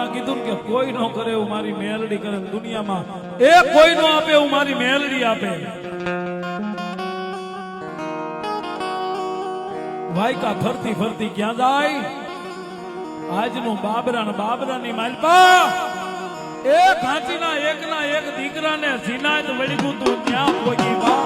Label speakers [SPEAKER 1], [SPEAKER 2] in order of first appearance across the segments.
[SPEAKER 1] હમણાં કીધું કે કોઈ નો કરે એવું મારી મેલડી કરે દુનિયામાં એ કોઈ નો આપે એવું મારી મેલડી આપે વાયકા ફરતી ફરતી ક્યાં જાય આજનું બાબરાની માલપા એ ઘાંચીના એકના એક દીકરાને જીનાત વળ્યું તું ત્યાં પહોંચી બા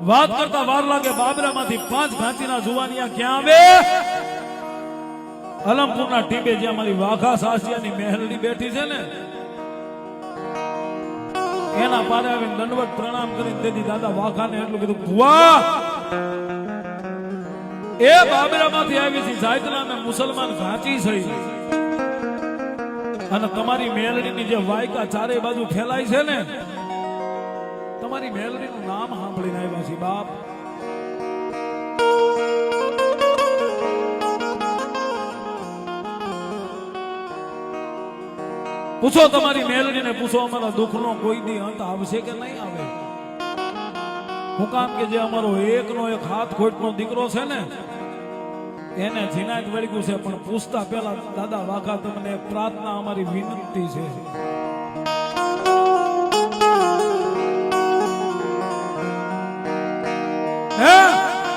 [SPEAKER 1] વાત કરતા વાર લાગે બાબરામાંથી 5 ઘાંચીના જુવાનિયા ક્યાં આવે અલમપુરના ટીબે જ્યાં મારી વાઘા સાસિયાની મહેલડી બેઠી છે ને એના પારે આવીને દંડવત પ્રણામ કરીને દેદી દાદા વાઘાને એટલું કીધું ભુવા એ બાબરામાંથી આવી છે જાયતના ને મુસલમાન ઘાંચી છે અને તમારી મેલડીની જે વાયકા ચારે બાજુ ફેલાય છે ને તમારી મેલડીનું નામ સાંભળીને આવ્યા છે બાપ પૂછો તમારી મેલડીને પૂછો અમારા દુઃખનો કોઈ દી અંત આવશે કે નહીં આવે હું કામ કે જે અમારો એકનો એક હાથ ખોટનો દીકરો છે ને એને જીનાત વળગ્યું છે પણ પૂછતા પહેલા દાદા વાઘા તમને એક પ્રાર્થના અમારી વિનંતી છે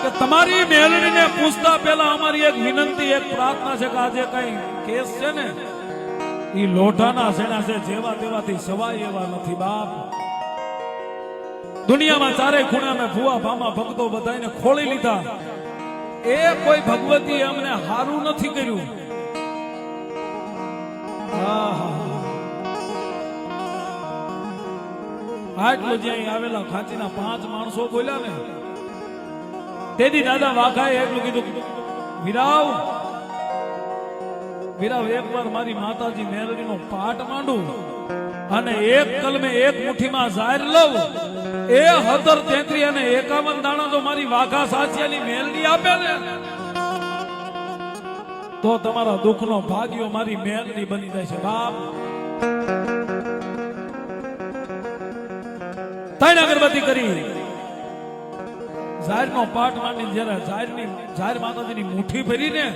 [SPEAKER 1] કે તમારી મેલડીને પૂછતા પહેલા અમારી એક વિનંતી એક પ્રાર્થના છે કે આજે કઈ કેસ છે ને ઈ લોઢાના સેના છે જેવા તેવાથી સવાય એવા નથી બાપ દુનિયામાં ચારે ખૂણામાં ભુવા ભામા ભક્તો બધાને ખોળી લીધા એ કોઈ ભગવતી અમને હારું નથી કર્યું આટલું જ્યાં આવેલા ખાંચીના 5 માણસો બોલ્યા ને તેથી દાદા વાઘાએ એટલું કીધું વિરાવ એકવાર મારી માતાજી મેલડીનો પાઠ માંડું અને એક કલમે એક મુઠ્ઠીમાં ઝાર લઉં એ 17 અને 51 દાણા જો મારી વાઘા સાચિયાની મેલડી આપે ને તો તમારા દુઃખનો ભાગ્યો મારી મેલડી બની જાય છે બાપ 3 અગરબત્તી કરી ઝારનો પાઠ માંડીને જ્યારે ઝાર માતાજીની મુઠ્ઠી ભરીને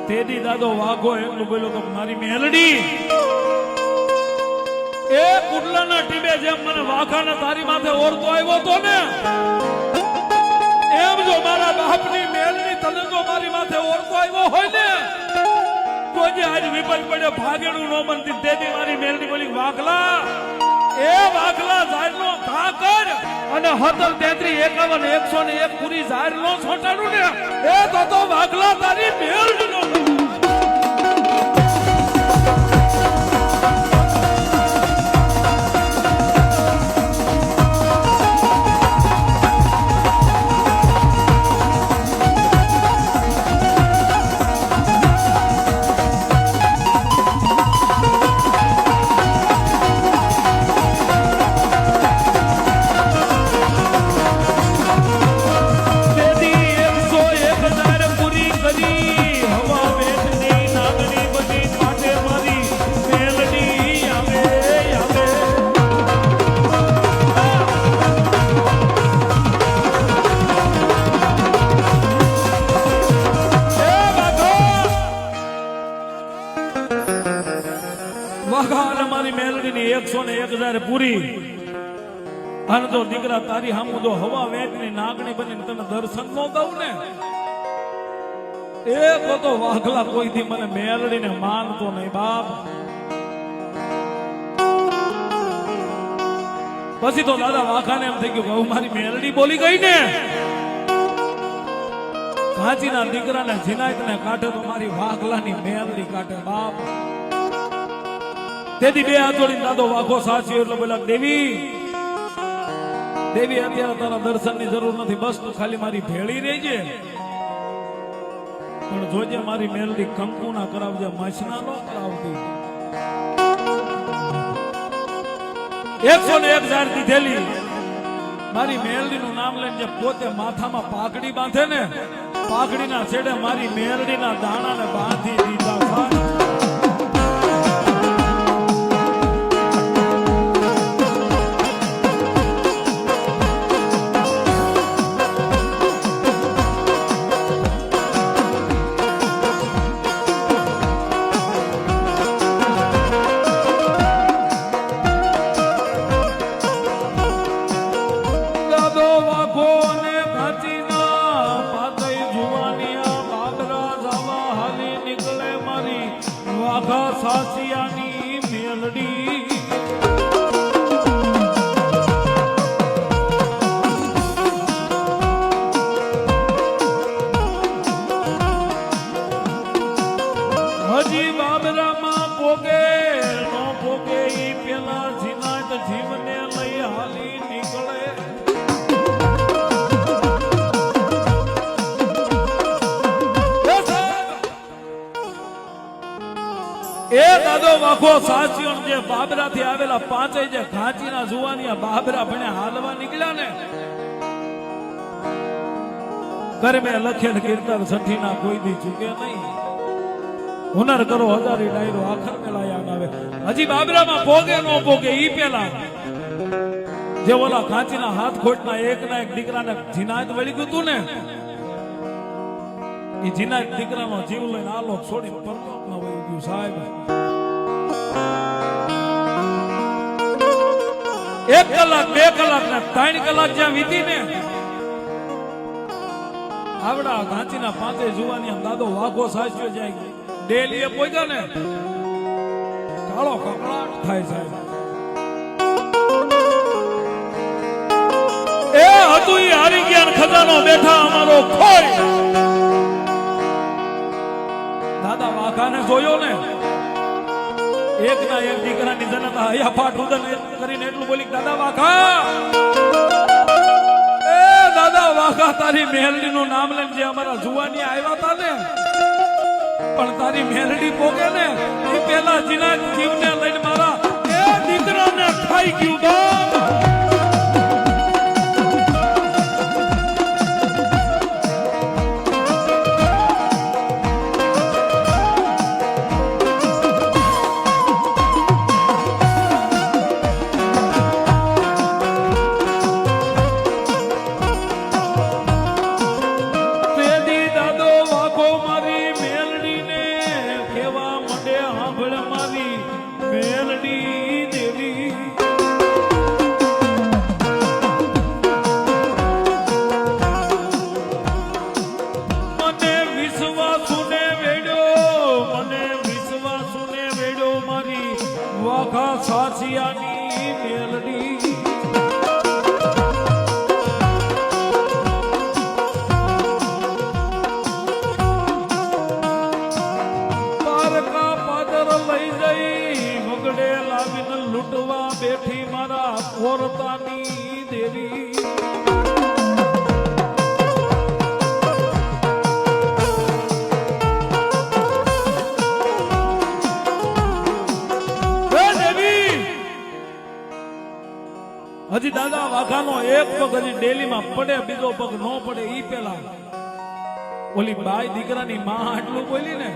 [SPEAKER 1] તેદી દાદો વાઘો એટલું બોલ્યો કે મારી મેલડી એ કુડલાના ટીબે જેમ મને વાઘાને તારી માથે ઓરતો આવ્યો તો ને એમ જો મારા બાપની મેલડી તને જો મારી માથે ઓરતો આવ્યો હોય ને તો જે આજ વિપજ પડે ભાગેડું નો બનતી તેદી મારી મેલડી બોલી વાઘલા એ વાઘલા ઝાડનો ઘા કર અને 17 51 101 પૂરી ઝાડ નો છોટાડું ને એ તો વાઘલા તારી મેલડી નો મારી મેલડીની 101,000 પૂરી અને જો દીકરા તારી સામુ જો હવા વેચની નાગણી બનીને તને દર્શન નો દઉં ને એ તો વાઘલા કોઈથી મને મેલડીને માનતો નહીં બાપ. પછી તો દાદા વાઘાને એમ થઈ ગયું કે મારી મેલડી બોલી ગઈ ને ઘાંચીના દીકરાને જીનાતને કાઢે તો મારી વાઘલાની મેલડી કાઢે બાપ. તેથી બે હાથ જોડીને દાદો વાઘો સાચી એટલે બોલા દેવી દેવી અત્યારે તારા દર્શનની જરૂર નથી, બસ તું ખાલી મારી ભેળી રહેજે, પણ જોજે મારી મેલડી કંકુ ના કરાવજે, મસના નો કરાવતી. 101 ઝાડ દીધેલી મારી મેલડીનું નામ લઈને જે પોતે માથામાં પાઘડી બાંધે ને, પાઘડીના છેડે મારી મેલડીના દાણાને બાંધી દીધા. સાસિયાની મેલડી હજી બાબરામાં પોગે નો પોગે ઈ પેલા જીનાત જીવને લઈ હાલી નીકળે. એ દાદો વાઘો સાચીઓ જે બાબરાથી આવેલા પાંચે જે ઘાંચીના જુવાનિયા બાબરા ભણે હાલવા નીકળ્યા ને, કર્મે લખેલ કીર્તન સઠીના કોઈ દી ચૂકે નહીં. હુનર કરો હજારી ડાયરો આખર મેલા યાદ આવે. હજી બાબરામાં પોગે નો પોગે ઈ પેલા જે ઓલા ઘાંચીના હાથ ખોટના એક દીકરાને જીનાત વળી ગયું તું ને, એ જીનાત દીકરાનો જીવ લઈને આલોક છોડી પરલોકમાં વહી ગયું સાહેબ. 1 કલાક 2 કલાક ને 3 કલાક જ્યાં વીતી ને, આવડા ઘાંચીના પાંચે જુવાની દાદો વાઘો સાચ્યો જાય ડેલીએ પહોંચ્યા ને, કાળો કકળાટ થાય સાહેબ. એ હતું ઈ હારી ગયા ખજાનો બેઠા અમારો ખોઈ. દાદા વાઘાને જોયો ને, એક ના એક દીકરાની જનતા હૈયા ફાટ ઉદન કરીને એટલું બોલી, દાદા વાઘા એ દાદા વાઘા તારી મેલડી નું નામ લઈને જે અમારા જુવાની આવ્યા હતા ને, પણ તારી મેલડી પોગે ને એ પેલા જીના જીવને લઈને મારા એ દીકરાને ખાઈ ગયું બાપ. સાચિયાની મેલડી પારકા પાદર લઈ જઈ વગડે લાવીને લૂંટવા બેઠી મારા ઓરતાની દેવી. હજી દાદા વાઘાનો એક પગ હજી ડેલીમાં પડે, બીજો પગ નો પડે ઈ પેલા ઓલી બાઈ દીકરાની માં આટલું બોલી ને,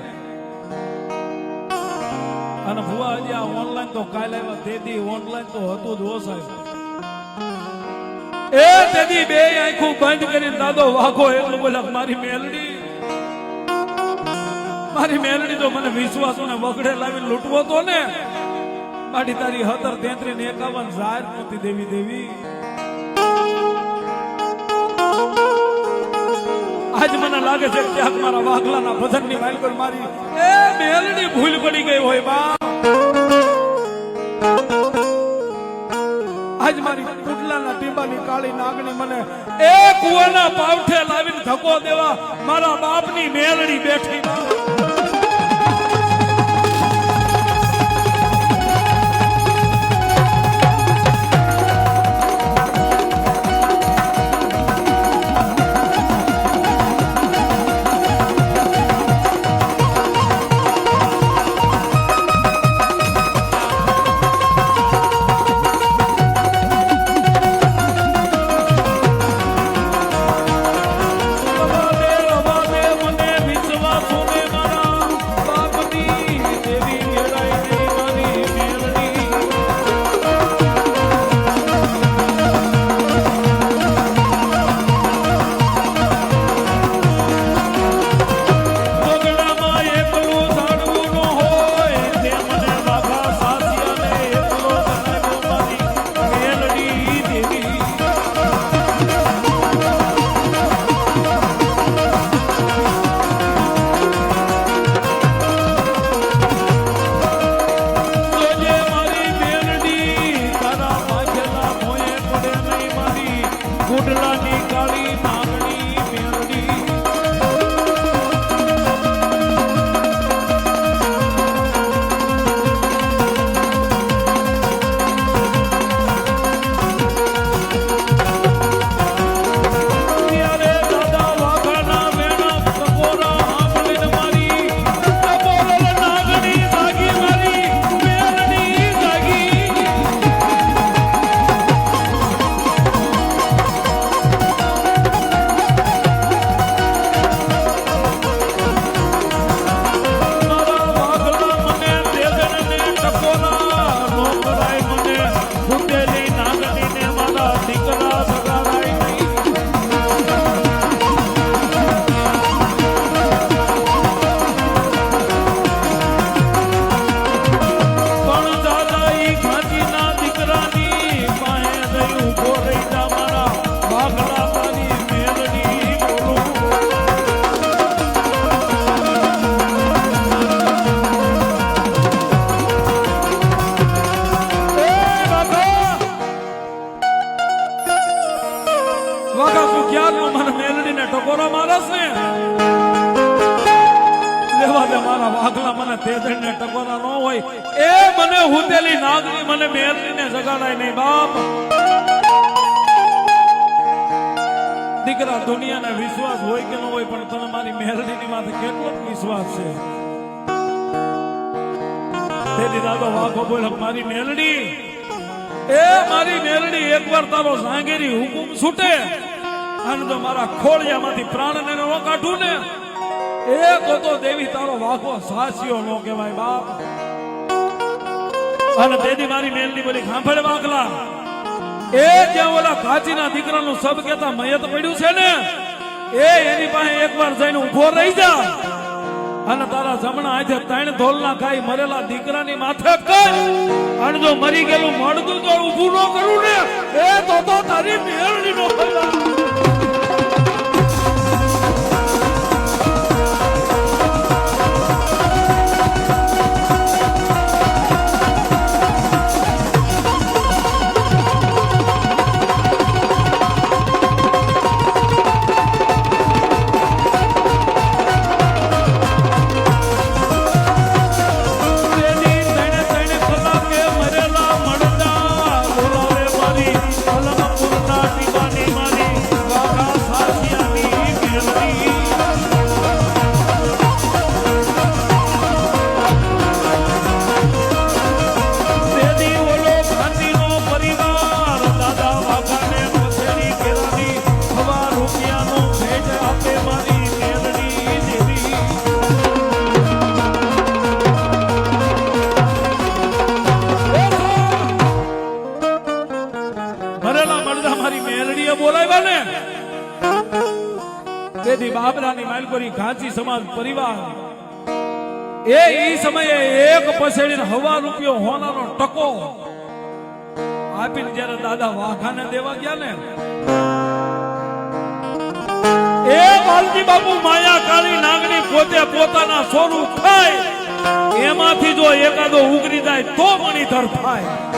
[SPEAKER 1] અને ભુવા હજી આ ઓનલાઈન તો કાલે આવ્યા, તેદી ઓનલાઈન તો હતું જ ઓસાય. એ તેદી બે આંખું બંધ કરીને દાદો વાઘો એટલું બોલ્યા, મારી મેલડી તો મને વિશ્વાસ ને વગડે લાવીને લૂંટવો તો ને, મારી તારી 17, 33 ને 51 જાહેર નહોતી દેવી દેવી. આજ મને લાગે છે ક્યાંક મારા વાઘલાના ભજનની માઇલ પર મારી એ મેલડી ભૂલ પડી ગઈ હોય બા. આજ મારી કુડલાના ટીંબાની કાળી નાગણી મને એ કુવાના પાવઠે લાવીને ધક્કો દેવા મારા બાપની મેલડી બેઠી ટકોરો મારસ ને લેવા દે મારા વાઘલા મને તેજણ ને ટકોરા ન હોય એ મને હુતેલી નાગની મને મેલડી ને જગાડાય નહીં બાપ દીકરા દુનિયાને વિશ્વાસ હોય કે ન હોય પણ તને મારી મેલડી ની માથે કેટલો વિશ્વાસ છે તેની દાદો વાઘો બોલ મારી મેલડી એ મારી મેલડી એકવાર તારો સાંગેરી હુકુમ છૂટે અને તો મારા ખોળિયામાંથી પ્રાણને ન કાઢું ને એ તો દેવી તારો વાઘો સાચિયો નો કહેવાય બાપ અને તેદી મારી મેલની બોલી સાંભળે વાઘલા એ જ્યાં ઓલા કાચીના દીકરાનું સબ કેતા મયત પડ્યું છે ને એની પાસે એકવાર જઈને ઉભો રહી જા અને તારા જમણા હાથે ત્રણ ધોલના ખાઈ મરેલા દીકરાની માથે કર અને જો મરી ગયેલું મળતું તો ઊભું ન કરું ને એ તો તારી મેલડી નો ખરા બાબરાની માલકોરી ઘાંચી સમાજ પરિવાર એ ઈ સમયે એક પસેડીને હવા રૂપિયો હોનાનો ટકો આપીને જ્યારે દાદા વાઘાને દેવા ગયા ને એ વાલજી બાપુ માયા કાળી નાગની પોતે પોતાના સોનું ખાય એમાંથી જો એકાદો ઉગરી જાય તો મણીધર થાય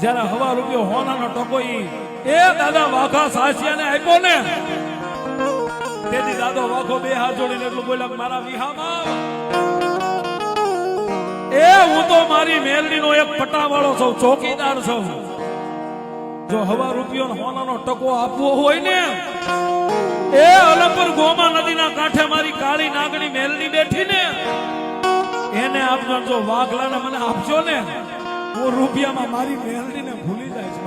[SPEAKER 1] જ્યારે હવા રૂપિયો હોનાનો ટકો એ દાદા વાઘા સાસિયાને આપ્યો ને તેથી દાદો વાઘો બે હાથ જોડીને એટલું બોલ્યા કે મારા વિહામાં હું તો મારી મેલડીનો એક પટાવાળો છું, ચોકીદાર છું. જો હવા રૂપિયો હોનાનો ટકો આપવો હોય ને અલંપર ગોમા નદીના કાંઠે મારી કાળી નાગણી મેલડી બેઠી ને એને આપજો. જો વાઘલાને મને આપજો ને હું રૂપિયામાં મારી મેલડીને ભૂલી જઈશ.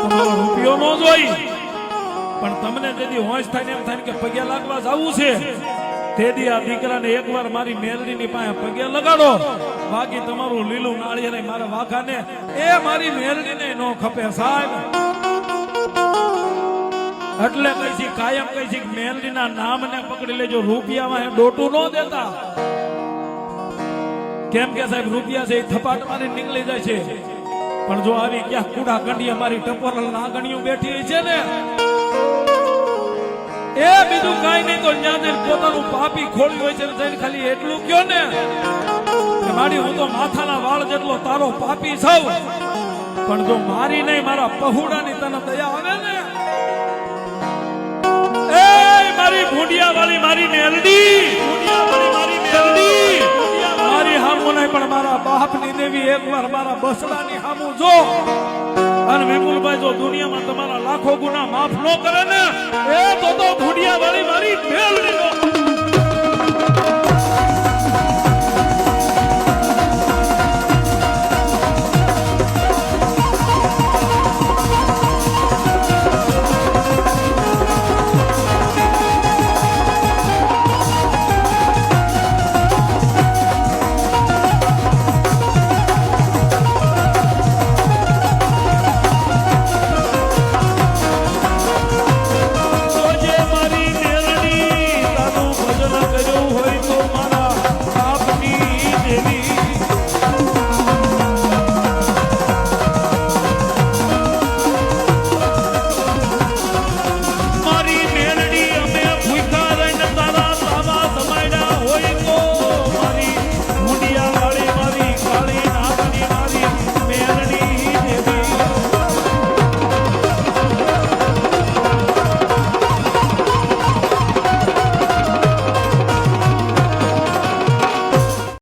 [SPEAKER 1] તમારો રૂપિયો ન જોઈ પણ તમને જેથી હોશ થાય ને એમ થાય કે પગે લાગવા જવું છે તેથી આ દીકરાને એકવાર મારી મેલડીની પાસે પગે લગાડો. બાકી તમારું લીલું નાળિયેર મારા વાઘાને મારી મેલડીને નો ખપે સાહેબ. એટલે કઈ છે કાયમ કઈ છે મેલડીના નામને પકડી લેજો, રૂપિયામાં ડોટું ન દેતા. કેમ કે સાહેબ રૂપિયા છે એ થપાટ મારી નીકળી જાય છે પણ જો આવી ક્યાં કુડા કંડી અમારી ટપોરલ નાગણીઓ બેઠી છે ને બીજું કઈ નહીં તો ત્યાં પોતાનું પાપી ખોલ્યું હોય છે જઈને ખાલી એટલું કયો ને કે મારી હું તો માથાના વાળ જેટલો તારો પાપી છું પણ જો મારી નહીં મારા પહુડાની તને દયા આવે ને મારી ભૂંડિયા વાળી મારી મેલડી મારી હામું નહીં પણ મારા બાપની દેવી એકવાર મારા બસડાની હામું જો. અને વિપુલભાઈ જો દુનિયામાં તમારા લાખો ગુના માફ ન કરે ને